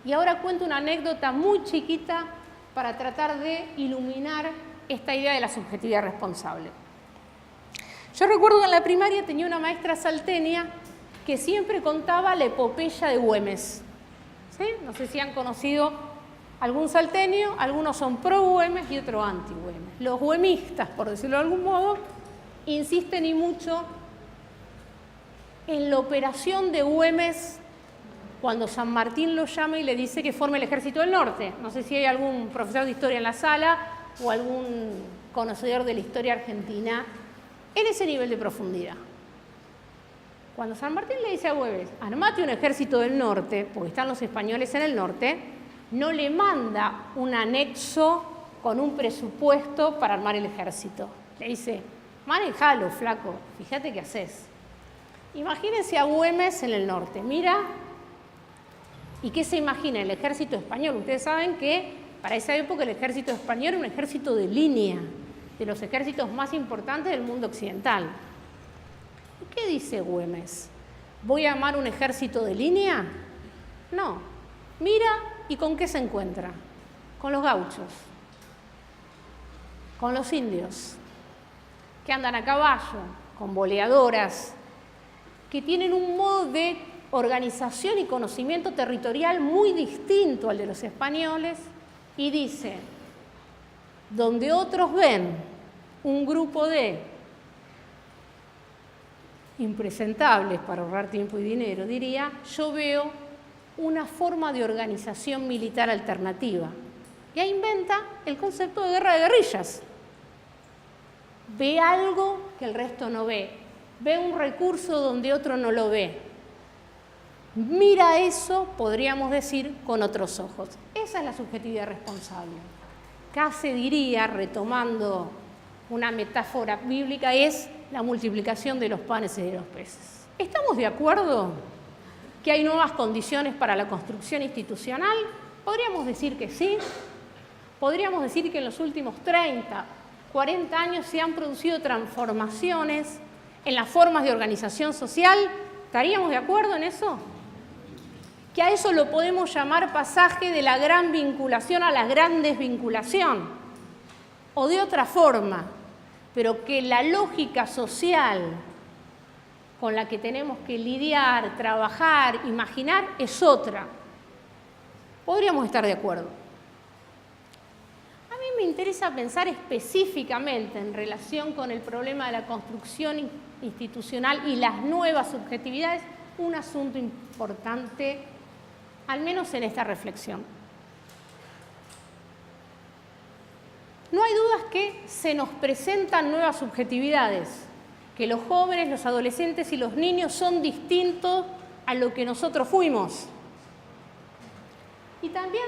Y ahora cuento una anécdota muy chiquita para tratar de iluminar esta idea de la subjetividad responsable. Yo recuerdo que en la primaria tenía una maestra salteña que siempre contaba la epopeya de Güemes. ¿Sí? No sé si han conocido algún salteño, algunos son pro Güemes y otros anti Güemes. Los güemistas, por decirlo de algún modo, insisten y mucho en la operación de Güemes cuando San Martín lo llama y le dice que forme el Ejército del Norte. No sé si hay algún profesor de historia en la sala o algún conocedor de la historia argentina en ese nivel de profundidad. Cuando San Martín le dice a Güemes, armate un ejército del norte, porque están los españoles en el norte, no le manda un anexo con un presupuesto para armar el ejército. Le dice, manejalo, flaco, fíjate qué haces. Imagínense a Güemes en el norte, mira, ¿y qué se imagina el ejército español? Ustedes saben que para esa época el ejército español era un ejército de línea, de los ejércitos más importantes del mundo occidental. ¿Y qué dice Güemes? ¿Voy a armar un ejército de línea? No. Mira, ¿y con qué se encuentra? Con los gauchos, con los indios, que andan a caballo, con boleadoras, que tienen un modo de organización y conocimiento territorial muy distinto al de los españoles, y dice, donde otros ven un grupo de impresentables para ahorrar tiempo y dinero, diría, yo veo una forma de organización militar alternativa. Y ahí inventa el concepto de guerra de guerrillas. Ve algo que el resto no ve, ve un recurso donde otro no lo ve. Mira eso, podríamos decir, con otros ojos. Esa es la subjetividad responsable. Casi diría, retomando una metáfora bíblica, es la multiplicación de los panes y de los peces. ¿Estamos de acuerdo que hay nuevas condiciones para la construcción institucional? Podríamos decir que sí. Podríamos decir que en los últimos 30, 40 años se han producido transformaciones en las formas de organización social. ¿Estaríamos de acuerdo en eso? Que a eso lo podemos llamar pasaje de la gran vinculación a la gran desvinculación, o de otra forma, pero que la lógica social con la que tenemos que lidiar, trabajar, imaginar, es otra. Podríamos estar de acuerdo. A mí me interesa pensar específicamente en relación con el problema de la construcción institucional y las nuevas subjetividades, un asunto importante, al menos en esta reflexión. No hay dudas que se nos presentan nuevas subjetividades, que los jóvenes, los adolescentes y los niños son distintos a lo que nosotros fuimos. Y también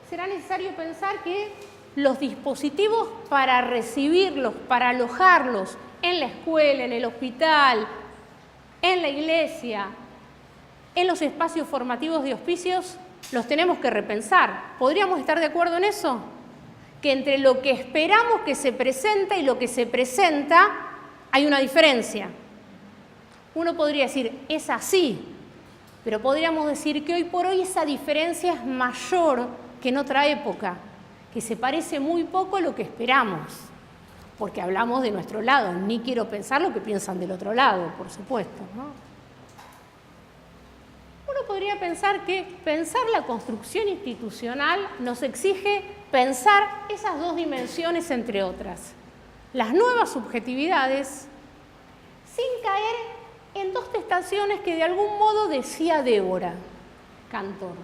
será necesario pensar que los dispositivos para recibirlos, para alojarlos en la escuela, en el hospital, en la iglesia, en los espacios formativos de hospicios, los tenemos que repensar. ¿Podríamos estar de acuerdo en eso? Que entre lo que esperamos que se presenta y lo que se presenta hay una diferencia. Uno podría decir, es así, pero podríamos decir que hoy por hoy esa diferencia es mayor que en otra época, que se parece muy poco a lo que esperamos, porque hablamos de nuestro lado, ni quiero pensar lo que piensan del otro lado, por supuesto, ¿no? Uno podría pensar que pensar la construcción institucional nos exige pensar esas dos dimensiones, entre otras. Las nuevas subjetividades, sin caer en dos tentaciones que de algún modo decía Débora Cantor.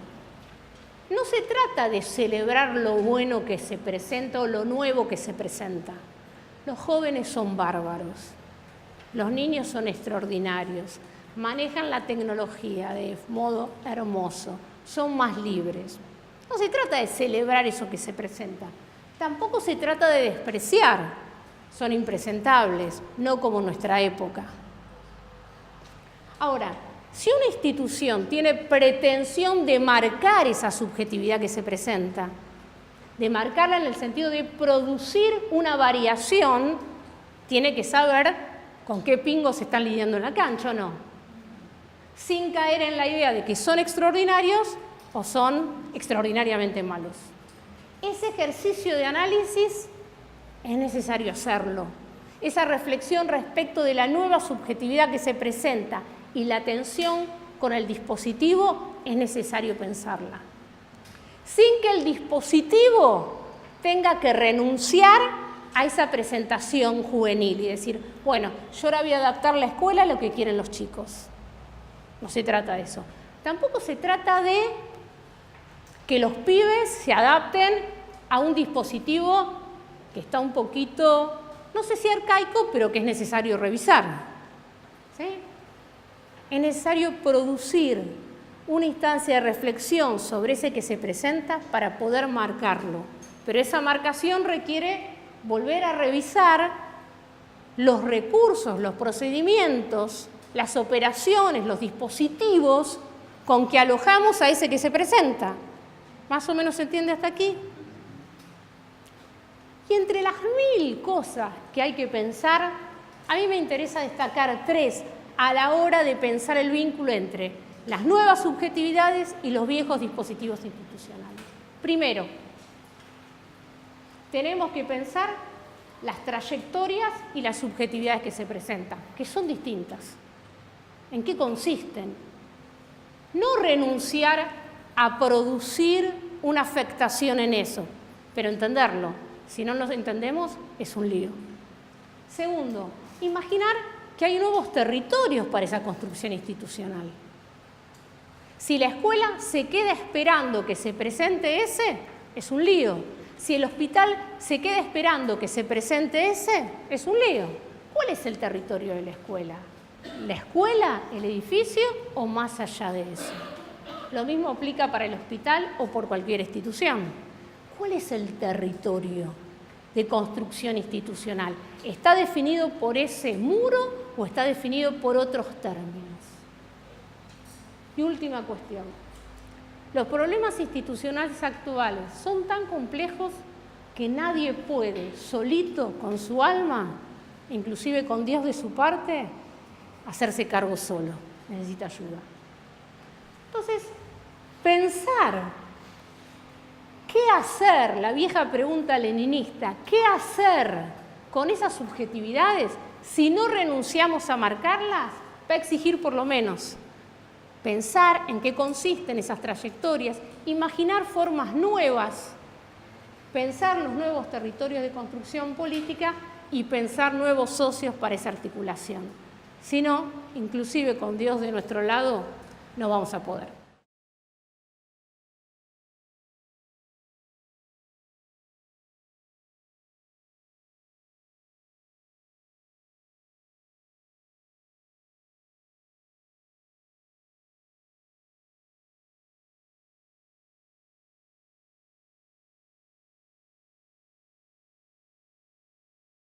No se trata de celebrar lo bueno que se presenta o lo nuevo que se presenta. Los jóvenes son bárbaros, los niños son extraordinarios. manejan la tecnología de modo hermoso, son más libres. No se trata de celebrar eso que se presenta, tampoco se trata de despreciar, son impresentables, no como nuestra época. Ahora, si una institución tiene pretensión de marcar esa subjetividad que se presenta, de marcarla en el sentido de producir una variación, tiene que saber con qué pingos se están lidiando en la cancha o no, sin caer en la idea de que son extraordinarios o son extraordinariamente malos. Ese ejercicio de análisis es necesario hacerlo. Esa reflexión respecto de la nueva subjetividad que se presenta y la tensión con el dispositivo es necesario pensarla. Sin que el dispositivo tenga que renunciar a esa presentación juvenil y decir, bueno, yo ahora voy a adaptar la escuela a lo que quieren los chicos. No se trata de eso. Tampoco se trata de que los pibes se adapten a un dispositivo que está un poquito, no sé si arcaico, pero que es necesario revisar. ¿Sí? Es necesario producir una instancia de reflexión sobre ese que se presenta para poder marcarlo. Pero esa marcación requiere volver a revisar los recursos, los procedimientos, las operaciones, los dispositivos con que alojamos a ese que se presenta. ¿Más o menos se entiende hasta aquí? Y entre las 1000 cosas que hay que pensar, a mí me interesa destacar 3 a la hora de pensar el vínculo entre las nuevas subjetividades y los viejos dispositivos institucionales. Primero, tenemos que pensar las trayectorias y las subjetividades que se presentan, que son distintas. ¿En qué consisten? No renunciar a producir una afectación en eso, pero entenderlo. Si no nos entendemos, es un lío. Segundo, imaginar que hay nuevos territorios para esa construcción institucional. Si la escuela se queda esperando que se presente ese, es un lío. Si el hospital se queda esperando que se presente ese, es un lío. ¿Cuál es el territorio de la escuela? ¿La escuela, el edificio o más allá de eso? Lo mismo aplica para el hospital o por cualquier institución. ¿Cuál es el territorio de construcción institucional? ¿Está definido por ese muro o está definido por otros términos? Y última cuestión. Los problemas institucionales actuales son tan complejos que nadie puede, solito, con su alma, inclusive con Dios de su parte, hacerse cargo solo. Necesita ayuda. Entonces, pensar qué hacer, la vieja pregunta leninista, qué hacer con esas subjetividades si no renunciamos a marcarlas, va a exigir por lo menos pensar en qué consisten esas trayectorias, imaginar formas nuevas, pensar los nuevos territorios de construcción política y pensar nuevos socios para esa articulación. Si no, inclusive con Dios de nuestro lado, no vamos a poder.